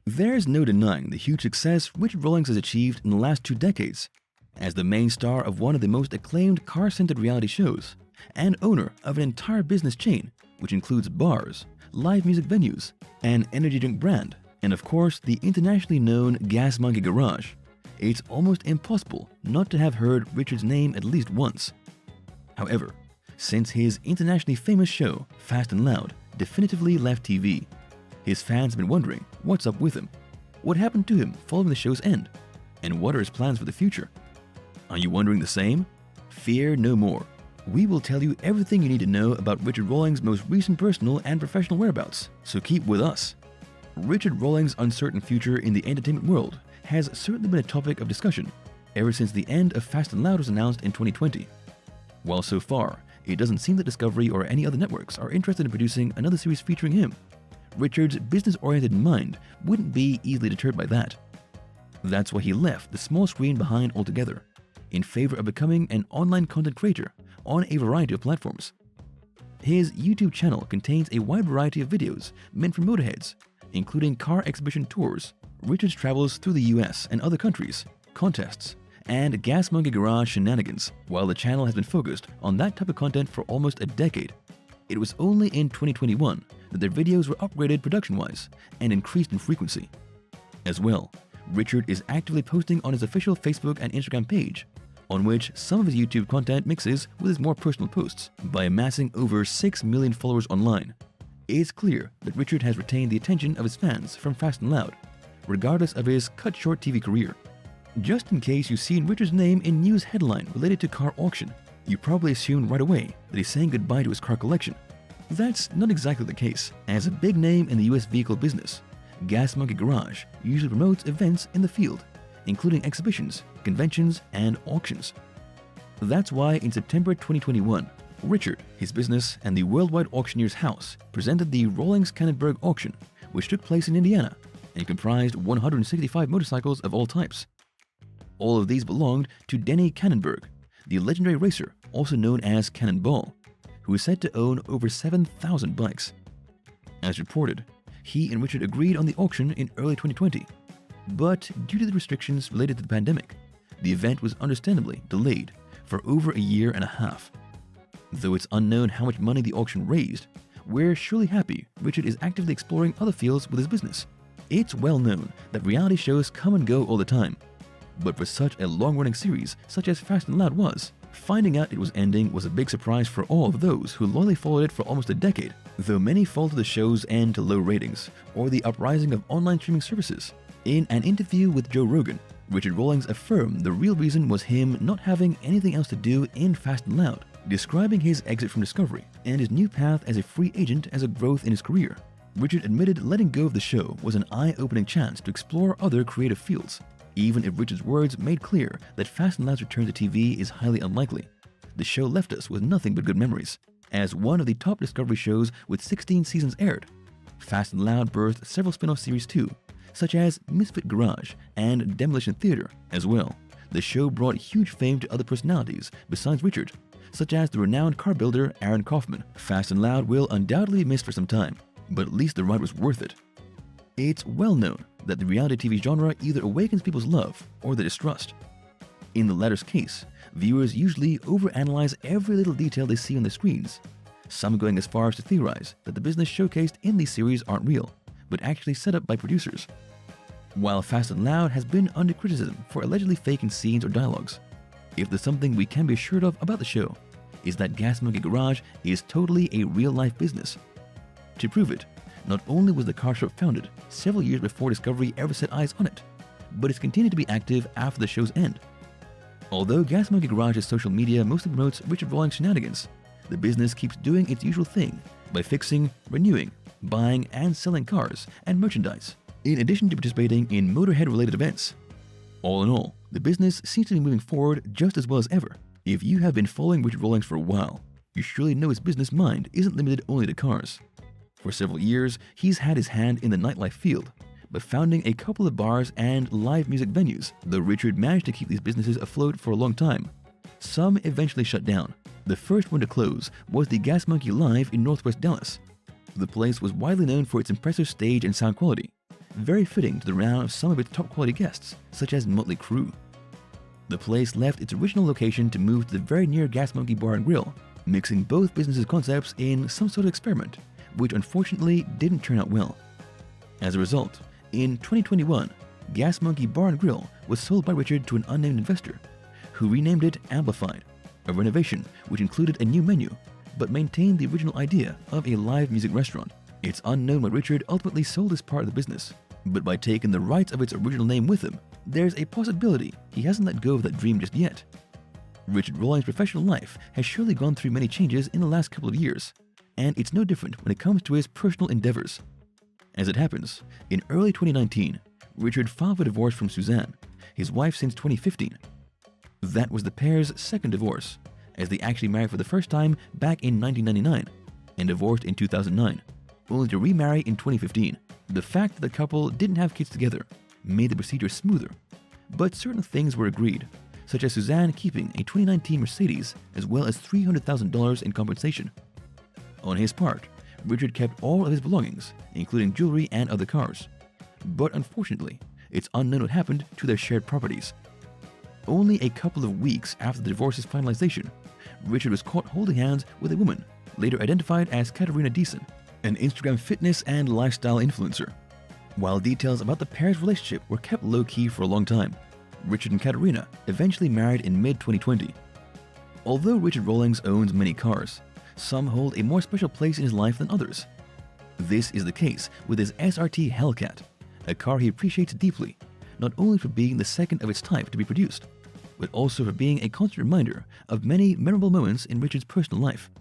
There's no denying the huge success Richard Rawlings has achieved in the last 2 decades. As the main star of one of the most acclaimed car-centered reality shows, and owner of an entire business chain, which includes bars, live music venues, an energy drink brand, and of course the internationally known Gas Monkey Garage, it's almost impossible not to have heard Richard's name at least once. However, since his internationally famous show, Fast and Loud, definitively left TV, his fans have been wondering what's up with him, what happened to him following the show's end, and what are his plans for the future. Are you wondering the same? Fear no more. We will tell you everything you need to know about Richard Rawlings' most recent personal and professional whereabouts, so keep with us. Richard Rawlings' uncertain future in the entertainment world has certainly been a topic of discussion ever since the end of Fast and Loud was announced in 2020. While so far, it doesn't seem that Discovery or any other networks are interested in producing another series featuring him, Richard's business-oriented mind wouldn't be easily deterred by that. That's why he left the small screen behind altogether, in favor of becoming an online content creator on a variety of platforms. His YouTube channel contains a wide variety of videos meant for motorheads, including car exhibition tours, Richard's travels through the US and other countries, contests, and Gas Monkey Garage shenanigans. While the channel has been focused on that type of content for almost a decade, it was only in 2021 that their videos were upgraded production-wise and increased in frequency. As well, Richard is actively posting on his official Facebook and Instagram page, on which some of his YouTube content mixes with his more personal posts. By amassing over 6 million followers online, it's clear that Richard has retained the attention of his fans from Fast and Loud, regardless of his cut-short TV career. Just in case you've seen Richard's name in news headline related to car auction, you probably assumed right away that he's saying goodbye to his car collection. That's not exactly the case. As a big name in the US vehicle business, Gas Monkey Garage usually promotes events in the field, including exhibitions, conventions, and auctions. That's why in September 2021, Richard, his business, and the Worldwide Auctioneer's House presented the Rawlings Cannonburg auction, which took place in Indiana and comprised 165 motorcycles of all types. All of these belonged to Denny Cannonburg, the legendary racer also known as Cannonball, who is said to own over 7,000 bikes. As reported, he and Richard agreed on the auction in early 2020, but due to the restrictions related to the pandemic, the event was understandably delayed for over a year and a half. Though it's unknown how much money the auction raised, we're surely happy Richard is actively exploring other fields with his business. It's well known that reality shows come and go all the time, but for such a long-running series such as Fast and Loud was, finding out it was ending was a big surprise for all of those who loyally followed it for almost a decade. Though many faulted the show's end to low ratings or the uprising of online streaming services, in an interview with Joe Rogan, Richard Rawlings affirmed the real reason was him not having anything else to do in Fast and Loud, describing his exit from Discovery and his new path as a free agent as a growth in his career. Richard admitted letting go of the show was an eye-opening chance to explore other creative fields. Even if Richard's words made clear that Fast and Loud's return to TV is highly unlikely, the show left us with nothing but good memories. As one of the top Discovery shows with 16 seasons aired, Fast and Loud birthed several spin-off series too, such as Misfit Garage and Demolition Theater. As well, the show brought huge fame to other personalities besides Richard, such as the renowned car builder Aaron Kaufman. Fast and Loud will undoubtedly be missed for some time, but at least the ride was worth it. It's well known that the reality TV genre either awakens people's love or their distrust. In the latter's case, viewers usually overanalyze every little detail they see on the screens, some going as far as to theorize that the business showcased in these series aren't real, but actually set up by producers. While Fast and Loud has been under criticism for allegedly faking scenes or dialogues, if there's something we can be assured of about the show, is that Gas Monkey Garage is totally a real-life business. To prove it, not only was the car shop founded several years before Discovery ever set eyes on it, but it's continued to be active after the show's end. Although Gas Monkey Garage's social media mostly promotes Richard Rawlings shenanigans, the business keeps doing its usual thing by fixing, renewing, buying, and selling cars and merchandise, in addition to participating in motorhead-related events. All in all, the business seems to be moving forward just as well as ever. If you have been following Richard Rawlings for a while, you surely know his business mind isn't limited only to cars. For several years, he's had his hand in the nightlife field, by founding a couple of bars and live music venues. Though Richard managed to keep these businesses afloat for a long time, some eventually shut down. The first one to close was the Gas Monkey Live in Northwest Dallas. The place was widely known for its impressive stage and sound quality, very fitting to the renown of some of its top-quality guests, such as Motley Crue. The place left its original location to move to the very near Gas Monkey Bar and Grill, mixing both businesses' concepts in some sort of experiment, which unfortunately didn't turn out well. As a result, in 2021, Gas Monkey Bar and Grill was sold by Richard to an unnamed investor, who renamed it Amplified, a renovation which included a new menu, but maintained the original idea of a live music restaurant. It's unknown why Richard ultimately sold this part of the business, but by taking the rights of its original name with him, there's a possibility he hasn't let go of that dream just yet. Richard Rawlings' professional life has surely gone through many changes in the last couple of years, and it's no different when it comes to his personal endeavors. As it happens, in early 2019, Richard filed for divorce from Suzanne, his wife since 2015. That was the pair's second divorce, as they actually married for the first time back in 1999 and divorced in 2009, only to remarry in 2015. The fact that the couple didn't have kids together made the procedure smoother, but certain things were agreed, such as Suzanne keeping a 2019 Mercedes as well as $300,000 in compensation. On his part, Richard kept all of his belongings, including jewelry and other cars. But unfortunately, it's unknown what happened to their shared properties. Only a couple of weeks after the divorce's finalization, Richard was caught holding hands with a woman, later identified as Katerina Deason, an Instagram fitness and lifestyle influencer. While details about the pair's relationship were kept low-key for a long time, Richard and Katerina eventually married in mid-2020. Although Richard Rawlings owns many cars, some hold a more special place in his life than others. This is the case with his SRT Hellcat, a car he appreciates deeply, not only for being the second of its type to be produced, but also for being a constant reminder of many memorable moments in Richard's personal life.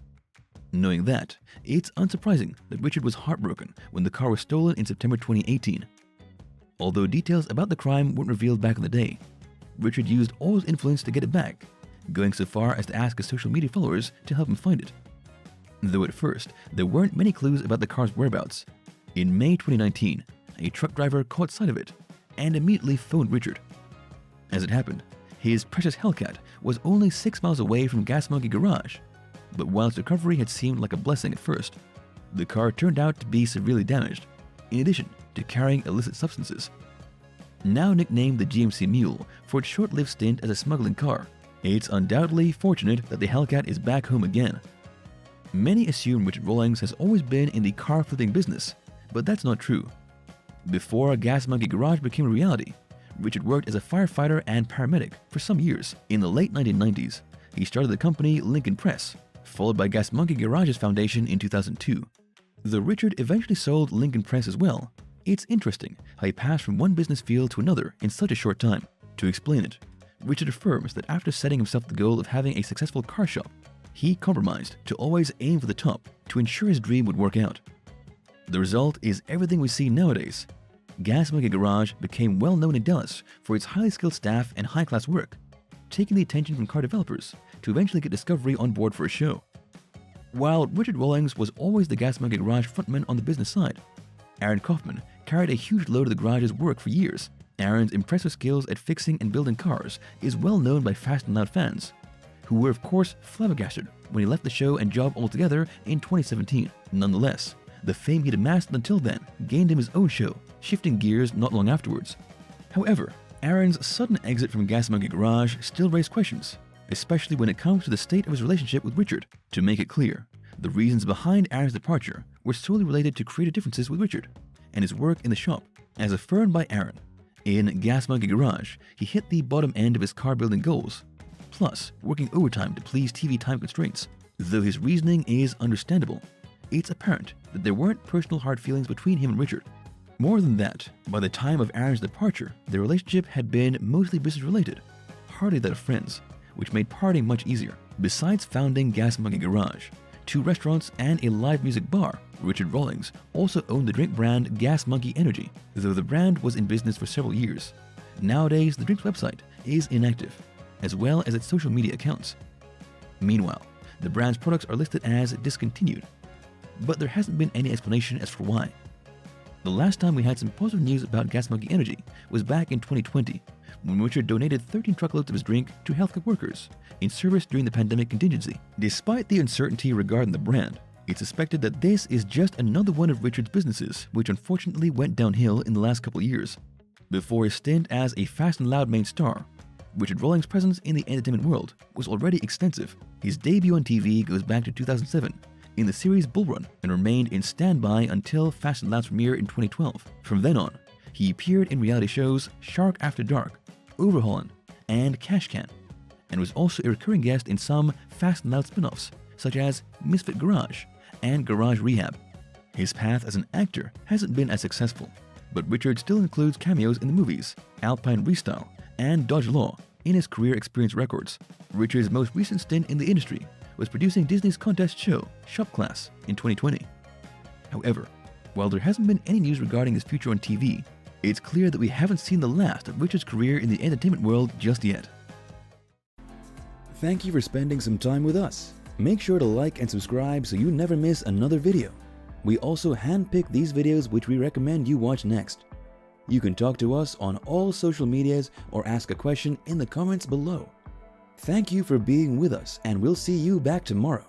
Knowing that, it's unsurprising that Richard was heartbroken when the car was stolen in September 2018. Although details about the crime weren't revealed back in the day, Richard used all his influence to get it back, going so far as to ask his social media followers to help him find it. Though at first, there weren't many clues about the car's whereabouts. In May 2019, a truck driver caught sight of it and immediately phoned Richard. As it happened, his precious Hellcat was only 6 miles away from Gas Monkey Garage, but while its recovery had seemed like a blessing at first, the car turned out to be severely damaged, in addition to carrying illicit substances. Now nicknamed the GMC Mule for its short-lived stint as a smuggling car, it's undoubtedly fortunate that the Hellcat is back home again. Many assume Richard Rawlings has always been in the car flipping business, but that's not true. Before Gas Monkey Garage became a reality, Richard worked as a firefighter and paramedic for some years. In the late 1990s, he started the company Lincoln Press, followed by Gas Monkey Garage's foundation in 2002. Though Richard eventually sold Lincoln Press as well, it's interesting how he passed from one business field to another in such a short time. To explain it, Richard affirms that after setting himself the goal of having a successful car shop, he compromised to always aim for the top to ensure his dream would work out. The result is everything we see nowadays. Gas Monkey Garage became well known in Dallas for its highly skilled staff and high-class work, taking the attention from car developers to eventually get Discovery on board for a show. While Richard Rawlings was always the Gas Monkey Garage frontman on the business side, Aaron Kaufman carried a huge load of the garage's work for years. Aaron's impressive skills at fixing and building cars is well known by Fast and Loud fans, who were of course flabbergasted when he left the show and job altogether in 2017. Nonetheless, the fame he'd amassed until then gained him his own show, shifting gears not long afterwards. However, Aaron's sudden exit from Gas Monkey Garage still raised questions, especially when it comes to the state of his relationship with Richard. To make it clear, the reasons behind Aaron's departure were solely related to creative differences with Richard and his work in the shop. As affirmed by Aaron, in Gas Monkey Garage, he hit the bottom end of his car building goals, plus working overtime to please TV time constraints. Though his reasoning is understandable, it's apparent that there weren't personal hard feelings between him and Richard. More than that, by the time of Aaron's departure, their relationship had been mostly business-related, hardly that of friends, which made parting much easier. Besides founding Gas Monkey Garage, 2 restaurants, and a live music bar, Richard Rawlings also owned the drink brand Gas Monkey Energy, though the brand was in business for several years. Nowadays, the drink's website is inactive, as well as its social media accounts. Meanwhile, the brand's products are listed as discontinued, but there hasn't been any explanation as for why. The last time we had some positive news about Gas Monkey Energy was back in 2020, when Richard donated 13 truckloads of his drink to healthcare workers in service during the pandemic contingency. Despite the uncertainty regarding the brand, It's suspected that this is just another one of Richard's businesses, which unfortunately went downhill in the last couple of years. Before his stint as a Fast and Loud main star, Richard Rawlings' presence in the entertainment world was already extensive. His debut on TV goes back to 2007 in the series Bull Run and remained in standby until Fast and Loud's premiere in 2012. From then on, he appeared in reality shows Shark After Dark, Overhaulin', and Cash Can, and was also a recurring guest in some Fast and Loud spin-offs such as Misfit Garage and Garage Rehab. His path as an actor hasn't been as successful, but Richard still includes cameos in the movies Alpine Restyle and Dodge Law in his career experience records. Richard's most recent stint in the industry was producing Disney's contest show Shop Class in 2020. However, while there hasn't been any news regarding his future on TV, it's clear that we haven't seen the last of Richard's career in the entertainment world just yet. Thank you for spending some time with us. Make sure to like and subscribe so you never miss another video. We also handpick these videos which we recommend you watch next. You can talk to us on all social medias or ask a question in the comments below. Thank you for being with us, and we'll see you back tomorrow.